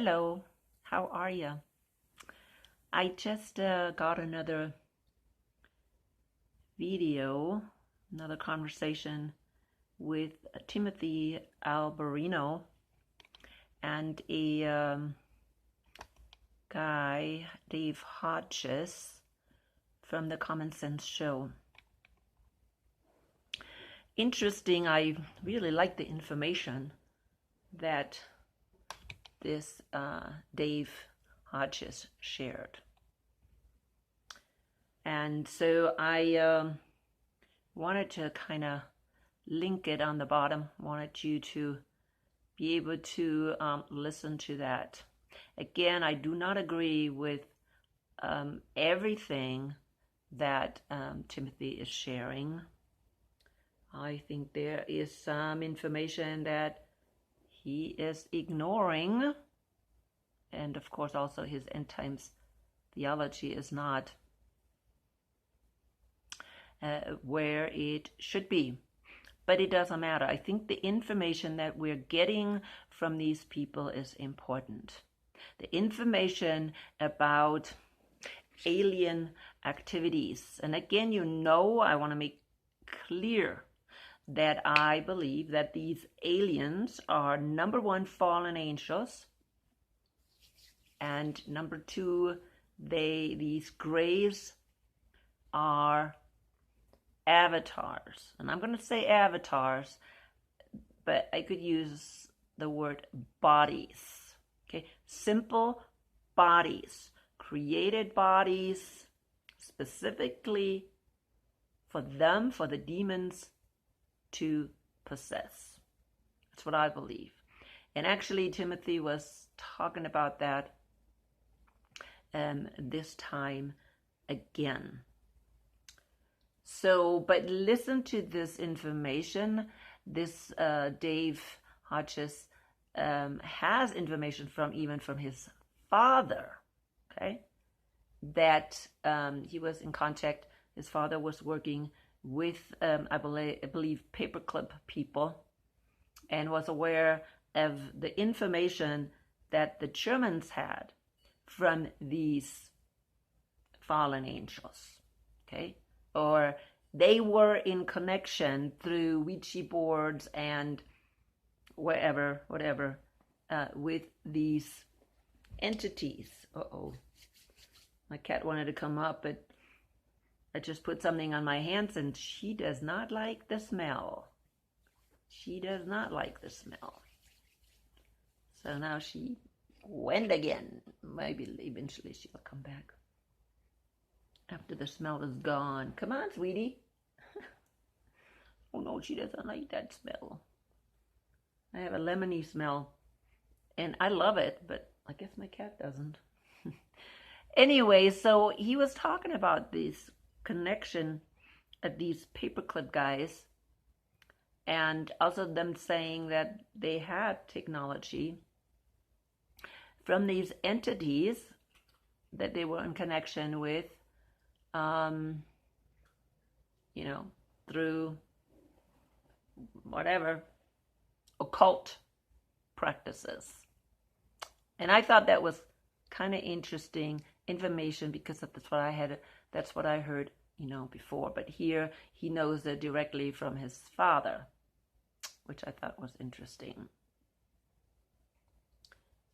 Hello, how are you? I just got another video, another conversation with Timothy Alberino and a guy, Dave Hodges, from the Common Sense Show. Interesting, I really like the information that this Dave Hodges shared. And so I wanted to kind of link it on the bottom, wanted you to be able to listen to that. Again, I do not agree with everything that Timothy is sharing. I think there is some information that he is ignoring, and of course also his end times theology is not where it should be. But it doesn't matter. I think the information that we're getting from these people is important. The information about alien activities. And again, I want to make clear that I believe that these aliens are, number one, fallen angels, and number two, these grays are avatars. And I'm going to say avatars, but I could use the word bodies. Okay, simple bodies, created bodies, specifically for them, for the demons to possess. That's what I believe. And actually, Timothy was talking about that this time again. So, but listen to this information. This Dave Hodges has information from his father, okay, that he was in contact. His father was working with, I believe, paperclip people, and was aware of the information that the Germans had from these fallen angels, okay? Or they were in connection through Ouija boards and whatever, with these entities. Uh-oh. My cat wanted to come up, but I just put something on my hands, and she does not like the smell. She does not like the smell. So now she went again. Maybe eventually she'll come back after the smell is gone. Come on, sweetie. Oh no, she doesn't like that smell. I have a lemony smell, and I love it, but I guess my cat doesn't. Anyway, so he was talking about this connection of these paperclip guys, and also them saying that they had technology from these entities that they were in connection with, through whatever occult practices. And I thought that was kind of interesting information, because that's what I heard, before. But here he knows it directly from his father, which I thought was interesting.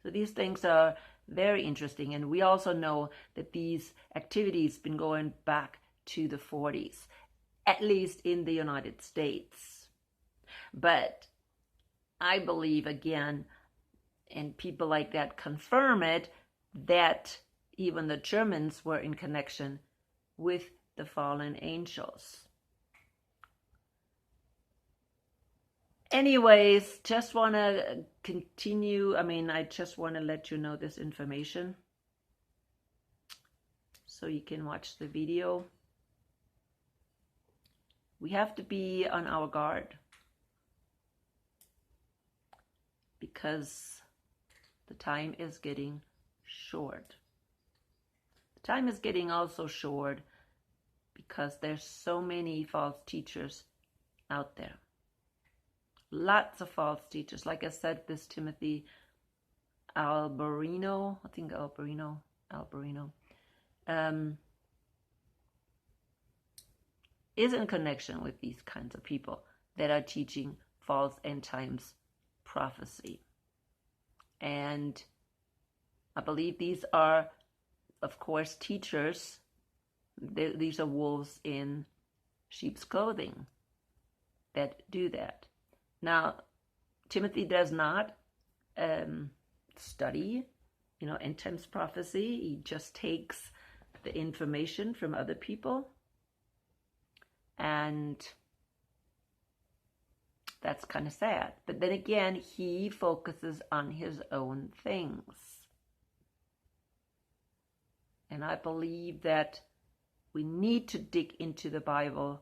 So these things are very interesting, and we also know that these activities been going back to the 40s, at least in the United States. But I believe, again, and people like that confirm it, that even the Germans were in connection with the fallen angels. Anyways, just want to continue. I just want to let you know this information so you can watch the video. We have to be on our guard, because the time is getting short. The time is getting also short because there's so many false teachers out there. Lots of false teachers. Like I said, this Timothy Alberino, I think Alberino, is in connection with these kinds of people that are teaching false end times prophecy. And I believe these are, of course, teachers. These are wolves in sheep's clothing that do that. Now, Timothy does not study, end times prophecy. He just takes the information from other people, and that's kind of sad. But then again, he focuses on his own things. And I believe that we need to dig into the Bible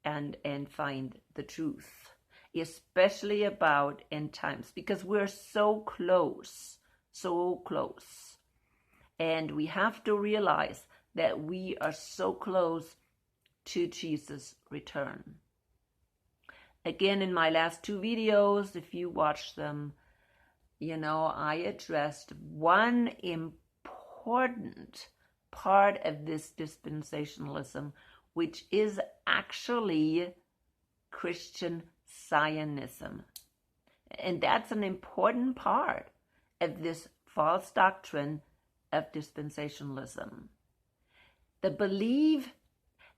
and find the truth, especially about end times, because we're so close. And we have to realize that we are so close to Jesus' return. Again, in my last 2 videos, if you watch them, I addressed one important part of this dispensationalism, which is actually Christian Zionism. And that's an important part of this false doctrine of dispensationalism. The belief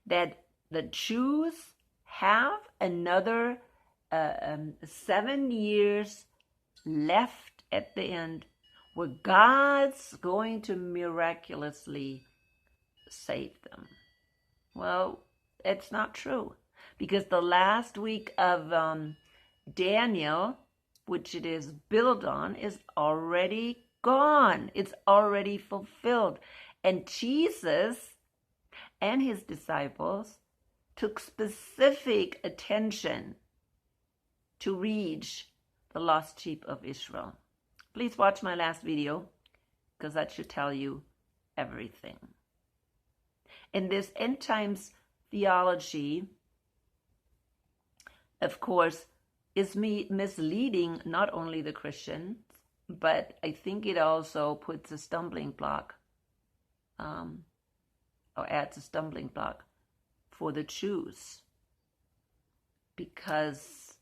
that the Jews have another 7 years left at the end where God's going to miraculously save them. Well, it's not true, because the last week of Daniel, which it is built on, is already gone. It's already fulfilled. And Jesus and his disciples took specific attention to reach the lost sheep of Israel. Please watch my last video, because that should tell you everything. And this end times theology, of course, is misleading not only the Christians, but I think it also puts a stumbling block, or adds a stumbling block for the Jews, because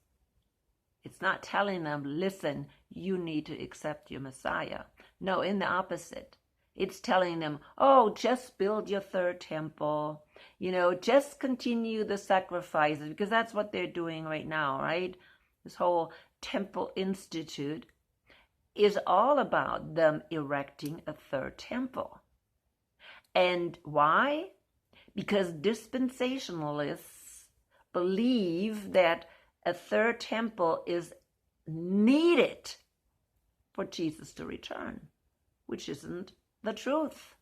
it's not telling them, listen, you need to accept your Messiah. No, in the opposite. It's telling them, oh, just build your third temple, just continue the sacrifices, because that's what they're doing right now, right? This whole temple institute is all about them erecting a third temple. And why? Because dispensationalists believe that a third temple is needed for Jesus to return, which isn't the truth,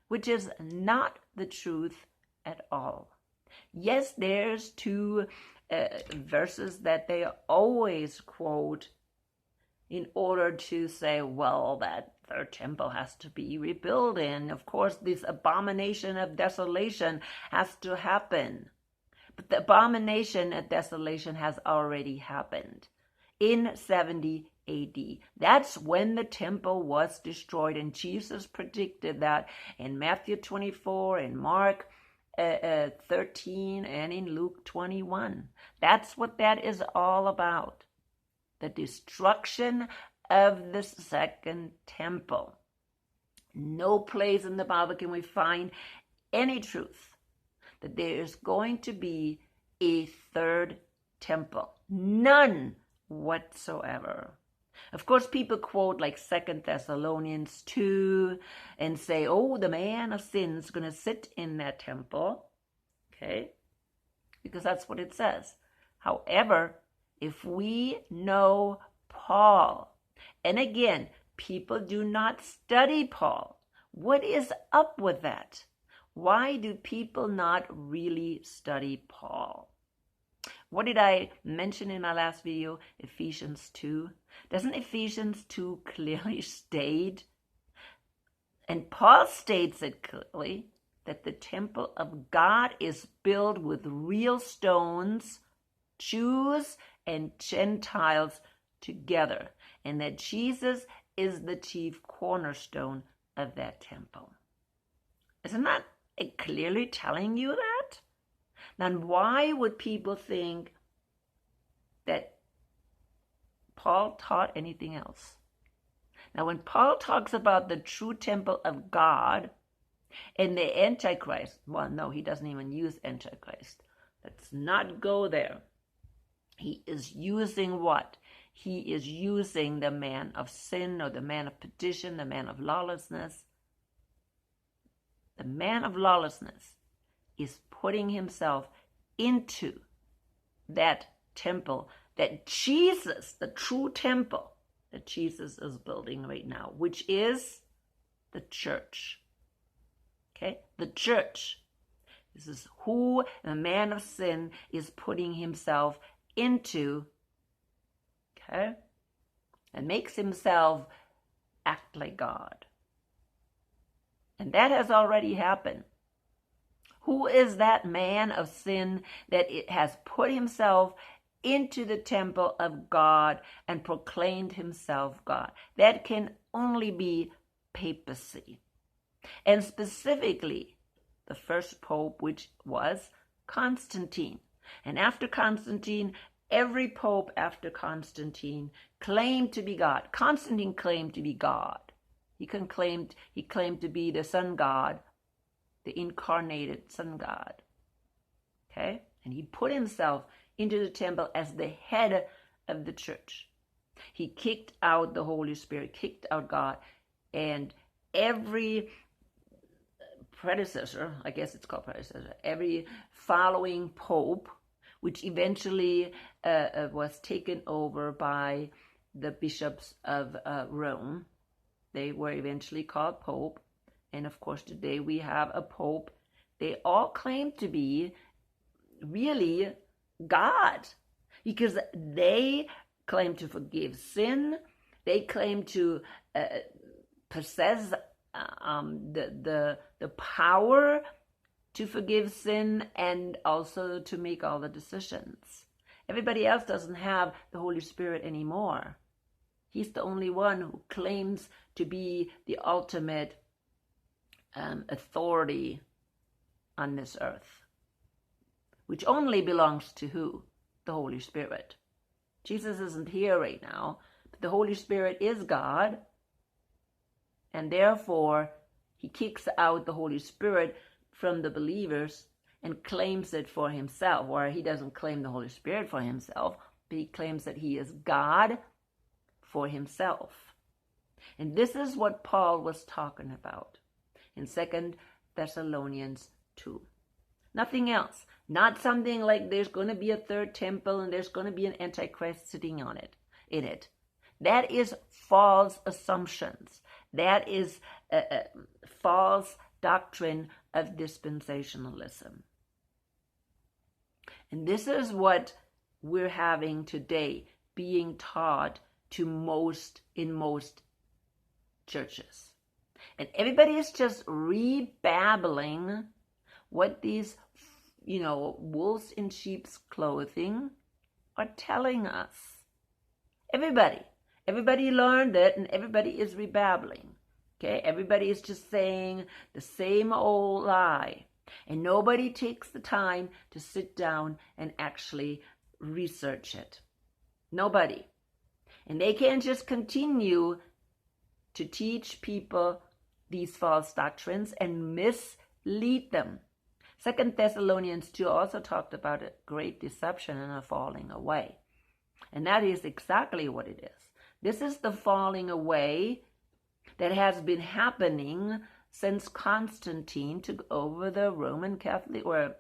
which is not the truth at all. Yes, there's 2 verses that they always quote in order to say, well, that third temple has to be rebuilt, and of course this abomination of desolation has to happen. But the abomination of desolation has already happened in 70 AD. That's when the temple was destroyed, and Jesus predicted that in Matthew 24, in Mark 13, and in Luke 21. That's what that is all about. The destruction of the second temple. No place in the Bible can we find any truth that there is going to be a third temple. None whatsoever. Of course, people quote like 2 Thessalonians 2 and say, oh, the man of sin is going to sit in that temple. Okay? Because that's what it says. However, if we know Paul, and again, people do not study Paul. What is up with that? Why do people not really study Paul? What did I mention in my last video? Ephesians 2. Doesn't Ephesians 2 clearly state, and Paul states it clearly, that the temple of God is built with real stones, Jews and Gentiles together, and that Jesus is the chief cornerstone of that temple. Isn't that clearly telling you that? Then why would people think that Paul taught anything else? Now, when Paul talks about the true temple of God and the Antichrist, well, no, he doesn't even use Antichrist. Let's not go there. He is using what? He is using the man of sin, or the man of perdition, the man of lawlessness. The man of lawlessness is putting himself into that temple that Jesus, the true temple that Jesus is building right now, which is the church. Okay? The church. This is who the man of sin is putting himself into, okay? And makes himself act like God. And that has already happened. Who is that man of sin that it has put himself into the temple of God and proclaimed himself God? That can only be papacy. And specifically, the first pope, which was Constantine. And after Constantine, every pope after Constantine claimed to be God. Constantine claimed to be God. He claimed to be the sun god, the incarnated sun god. Okay? And he put himself into the temple as the head of the church. He kicked out the Holy Spirit, kicked out God, and every predecessor, I guess it's called predecessor, every following pope, which eventually was taken over by the bishops of Rome. They were eventually called pope. And of course, today we have a pope. They all claim to be really God, because they claim to forgive sin. They claim to possess the power to forgive sin and also to make all the decisions. Everybody else doesn't have the Holy Spirit anymore. He's the only one who claims to be the ultimate authority on this earth, which only belongs to who? The Holy Spirit. Jesus isn't here right now, but the Holy Spirit is God, and therefore he kicks out the Holy Spirit from the believers and claims it for himself. Or he doesn't claim the Holy Spirit for himself, but he claims that he is God for himself. And this is what Paul was talking about in 2 Thessalonians 2. Nothing else. Not something like there's going to be a third temple and there's going to be an Antichrist sitting in it. That is false assumptions. That is a false doctrine of dispensationalism. And this is what we're having today being taught in most churches. And everybody is just rebabbling what these, wolves in sheep's clothing are telling us. Everybody learned it, and everybody is rebabbling. Okay, everybody is just saying the same old lie, and nobody takes the time to sit down and actually research it. Nobody. And they can't just continue to teach people these false doctrines and mislead them. 2 Thessalonians 2 also talked about a great deception and a falling away. And that is exactly what it is. This is the falling away that has been happening since Constantine took over the Roman Catholic, or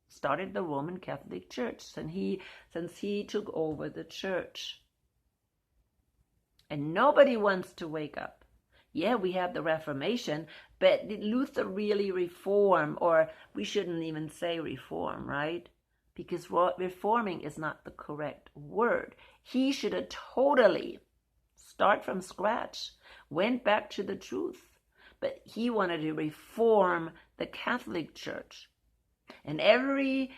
started the Roman Catholic Church, since he took over the church. And nobody wants to wake up. Yeah, we have the Reformation, but did Luther really reform? Or we shouldn't even say reform, right? Because reforming is not the correct word. He should have totally start from scratch, went back to the truth. But he wanted to reform the Catholic Church. And every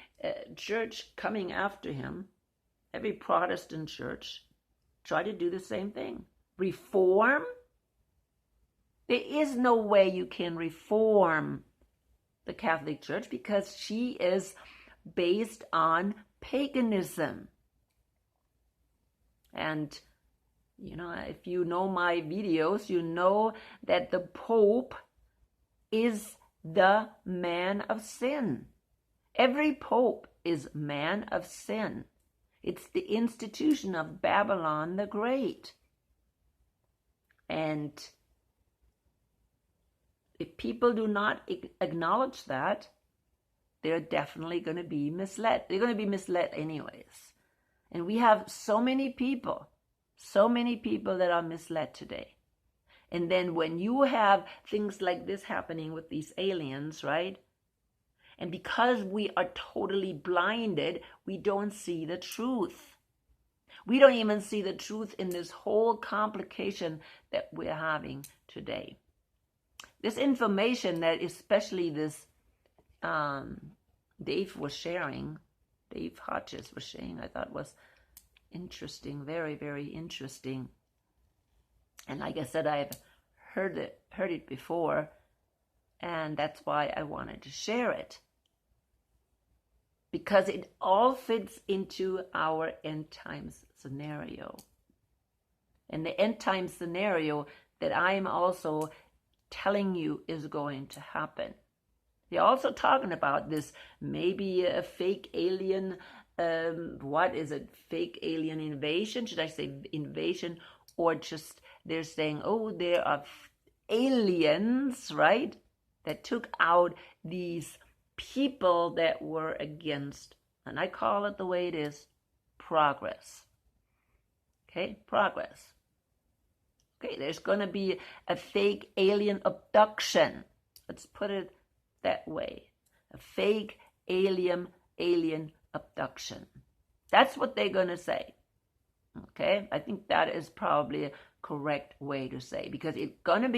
church coming after him, every Protestant church, tried to do the same thing. Reform? There is no way you can reform the Catholic Church because she is based on paganism. And, if you know my videos, you know that the Pope is the man of sin. Every Pope is man of sin. It's the institution of Babylon the Great. And if people do not acknowledge that, they're definitely going to be misled. They're going to be misled anyways. And we have so many people that are misled today. And then when you have things like this happening with these aliens, right? And because we are totally blinded, we don't see the truth. We don't even see the truth in this whole complication that we're having today. This information that especially this Dave Hodges was sharing, I thought was interesting, very, very interesting. And like I said, I've heard it before, and that's why I wanted to share it. Because it all fits into our end times scenario. And the end times scenario that I am also telling you is going to happen. They're also talking about this, maybe a fake alien, fake alien invasion? Should I say invasion? Or just they're saying, there are aliens, right, that took out these people that were against, and I call it the way it is, progress. Okay, progress. Okay, there's going to be a fake alien abduction. Let's put it that way. A fake alien abduction. That's what they're going to say. Okay, I think that is probably a correct way to say, because it's going to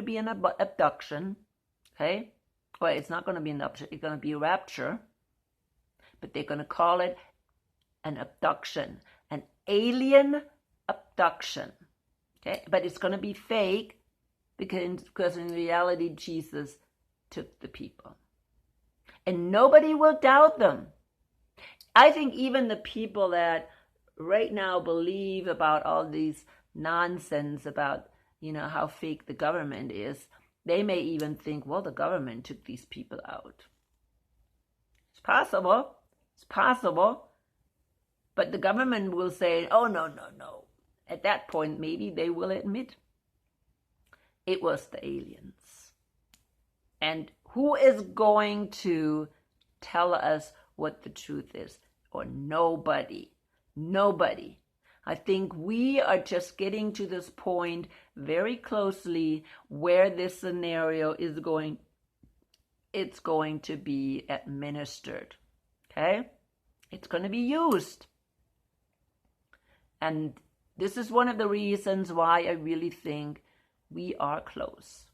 be an abduction. Okay, well, it's not going to be an abduction. It's going to be a rapture, but they're going to call it an abduction, an alien abduction. Okay, but it's going to be fake because in reality Jesus took the people, and nobody will doubt them. I think even the people that right now believe about all these nonsense about how fake the government is, they may even think, well, the government took these people out. It's possible, but the government will say, oh, no. At that point, maybe they will admit it was the aliens. And who is going to tell us what the truth is? Or nobody. I think we are just getting to this point very closely where this scenario is going. It's going to be administered. Okay? It's going to be used. And this is one of the reasons why I really think we are close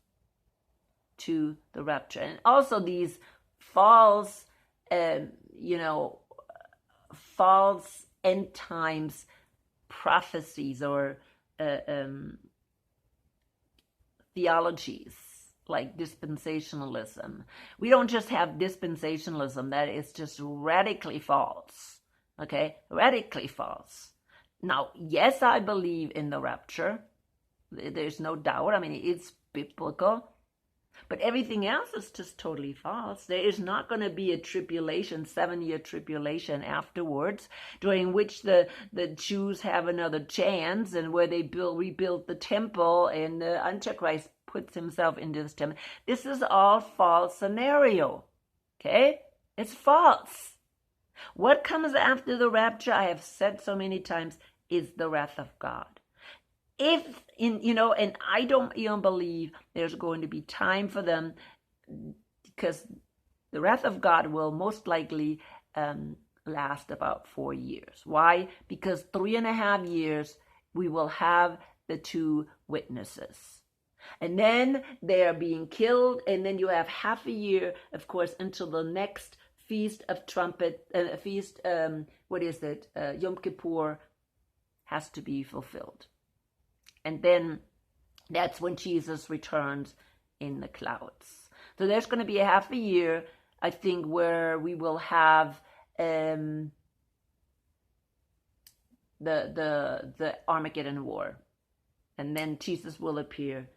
to the rapture. And also these false, false end times prophecies or theologies like dispensationalism. We don't just have dispensationalism that is just radically false. Okay? Radically false. Now, yes, I believe in the rapture. There's no doubt. I mean, it's biblical. But everything else is just totally false. There is not going to be a tribulation, 7-year tribulation afterwards, during which the Jews have another chance and where they rebuild the temple and the Antichrist puts himself into this temple. This is all false scenario. Okay? It's false. What comes after the rapture, I have said so many times, is the wrath of God. And I don't even believe there's going to be time for them, because the wrath of God will most likely last about 4 years. Why? Because 3.5 years we will have the 2 witnesses. And then they are being killed, and then you have half a year, of course, until the next Feast of Trumpet, Yom Kippur has to be fulfilled. And then That's when Jesus returns in the clouds. So there's going to be a half a year, I think, where we will have the Armageddon War, and then Jesus will appear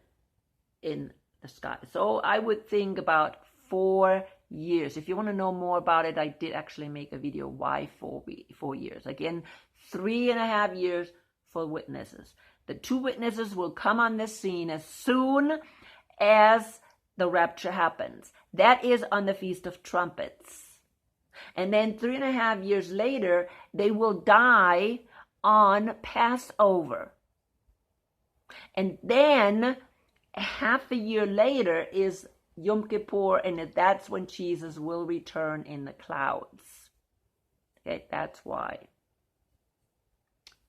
in the sky. So I would think about 4 years. If you want to know more about it, I did actually make a video why 4 years. Again, 3.5 years for witnesses. The 2 witnesses will come on the scene as soon as the rapture happens. That is on the Feast of Trumpets. And then 3.5 years later, they will die on Passover. And then half a year later is Yom Kippur, and that's when Jesus will return in the clouds. Okay, that's why.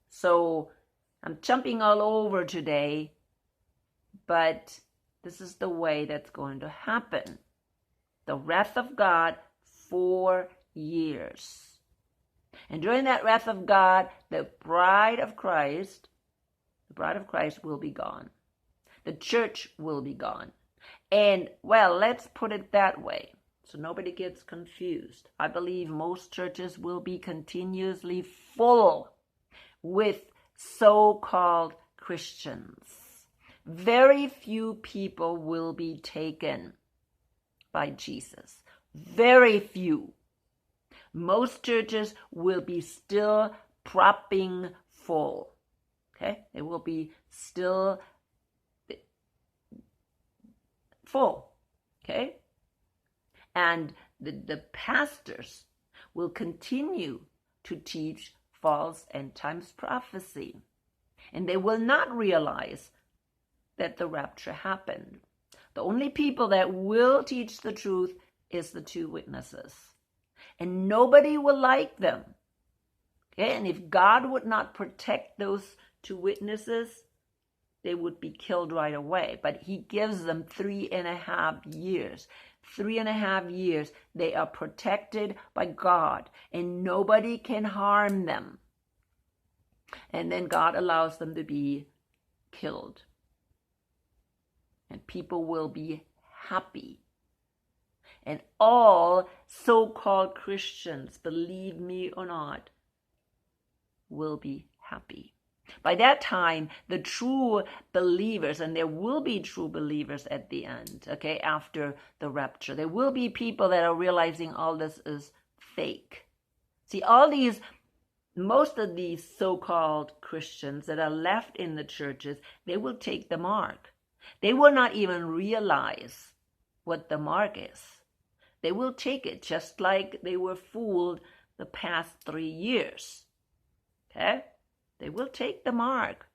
So I'm jumping all over today, but this is the way that's going to happen. The wrath of God, 4 years. And during that wrath of God, the bride of Christ will be gone. The church will be gone. And, well, let's put it that way so nobody gets confused. I believe most churches will be continuously full with so-called Christians. Very few people will be taken by Jesus. Very few. Most churches will be still propping full. Okay? They will be still full. Okay? And the pastors will continue to teach false end times prophecy. And they will not realize that the rapture happened. The only people that will teach the truth is the 2 witnesses. And nobody will like them. Okay? And if God would not protect those 2 witnesses, they would be killed right away. But he gives them 3.5 years. 3.5 years, they are protected by God, and nobody can harm them. And then God allows them to be killed. And people will be happy. And all so-called Christians, believe me or not, will be happy. By that time, the true believers, and there will be true believers at the end, okay, after the rapture, there will be people that are realizing all this is fake. See, most of these so-called Christians that are left in the churches, they will take the mark. They will not even realize what the mark is. They will take it just like they were fooled the past 3 years. Okay? They will take the mark.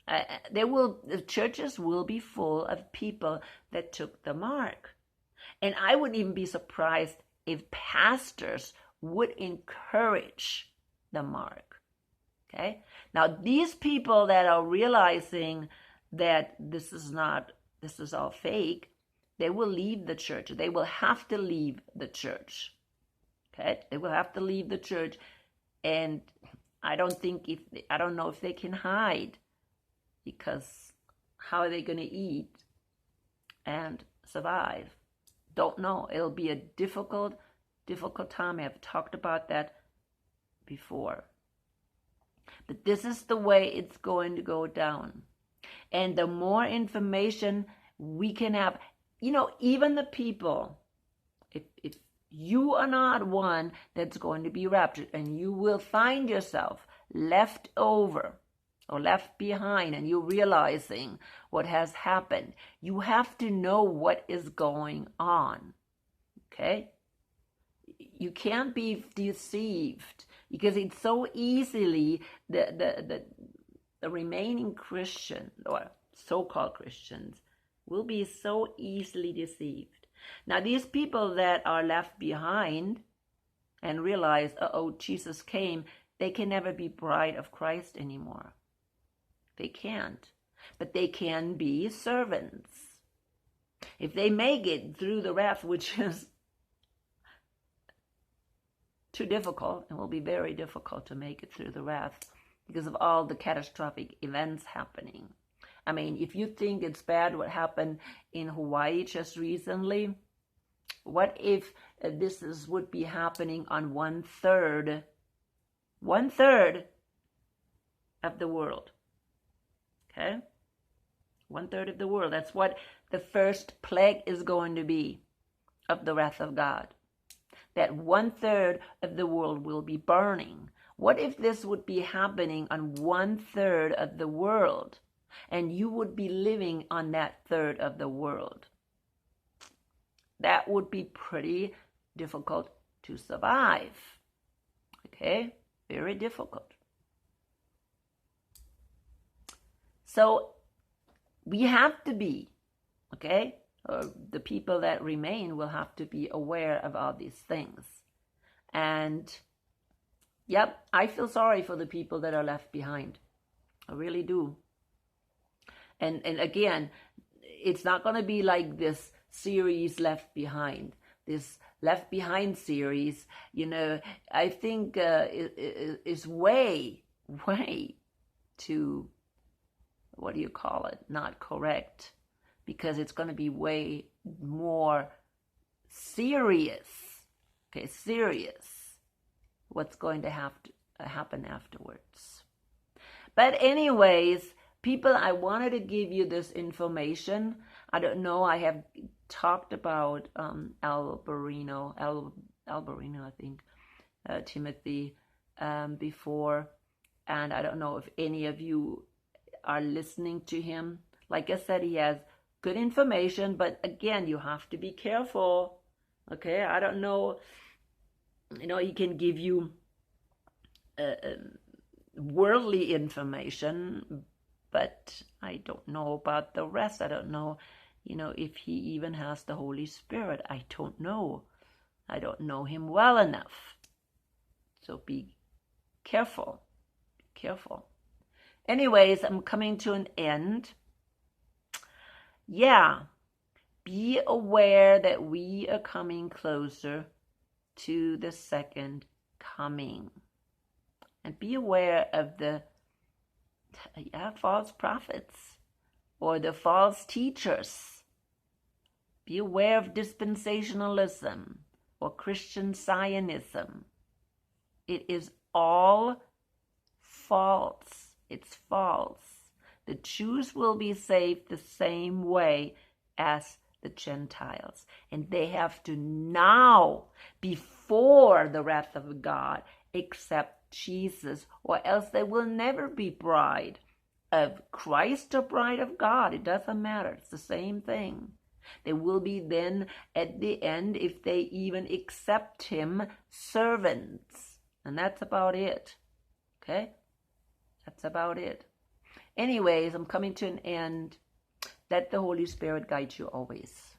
The churches will be full of people that took the mark. And I wouldn't even be surprised if pastors would encourage the mark. Okay? Now, these people that are realizing that this is all fake, they will leave the church. They will have to leave the church. Okay? They will have to leave the church. And I don't know if they can hide, because how are they going to eat and survive? Don't know. It'll be a difficult time. I've talked about that before. But this is the way it's going to go down. And the more information we can have, even the people, if you are not one that's going to be raptured, and you will find yourself left over or left behind, and you're realizing what has happened, you have to know what is going on. Okay? You can't be deceived, because it's so easily the remaining Christian, or so-called Christians, will be so easily deceived. Now, these people that are left behind and realize, Jesus came, they can never be bride of Christ anymore. They can't. But they can be servants. If they make it through the wrath, which is too difficult, and will be very difficult to make it through the wrath because of all the catastrophic events happening. I mean, if you think it's bad what happened in Hawaii just recently, what if would be happening on one third of the world? Okay? 1/3 of the world. That's what the first plague is going to be of the wrath of God. That 1/3 of the world will be burning. What if this would be happening on 1/3 of the world, and you would be living on that third of the world? That would be pretty difficult to survive. Okay? Very difficult. So we have to be, okay? The people that remain will have to be aware of all these things. And yep, I feel sorry for the people that are left behind. I really do. And again, it's not going to be like this series Left Behind. This Left Behind series, I think is way too, what do you call it? Not correct. Because it's going to be way more serious. Okay, serious. What's going to have to happen afterwards. But anyways, people, I wanted to give you this information. I don't know, I have talked about Alberino, I think, Timothy, before. And I don't know if any of you are listening to him. Like I said, he has good information, but again, you have to be careful. Okay, I don't know, he can give you worldly information, but I don't know about the rest. I don't know, if he even has the Holy Spirit. I don't know. I don't know him well enough. So be careful. Be careful. Anyways, I'm coming to an end. Yeah, be aware that we are coming closer to the second coming. And be aware of the false prophets or the false teachers. Be aware of dispensationalism or Christian Zionism. It is all false. It's false. The Jews will be saved the same way as the Gentiles. And they have to now, before the wrath of God, accept Jesus, or else they will never be bride of Christ or bride of God. It doesn't matter. It's the same thing. They will be then at the end, if they even accept him, servants. And that's about it. Okay? That's about it. Anyways, I'm coming to an end. Let the Holy Spirit guide you always.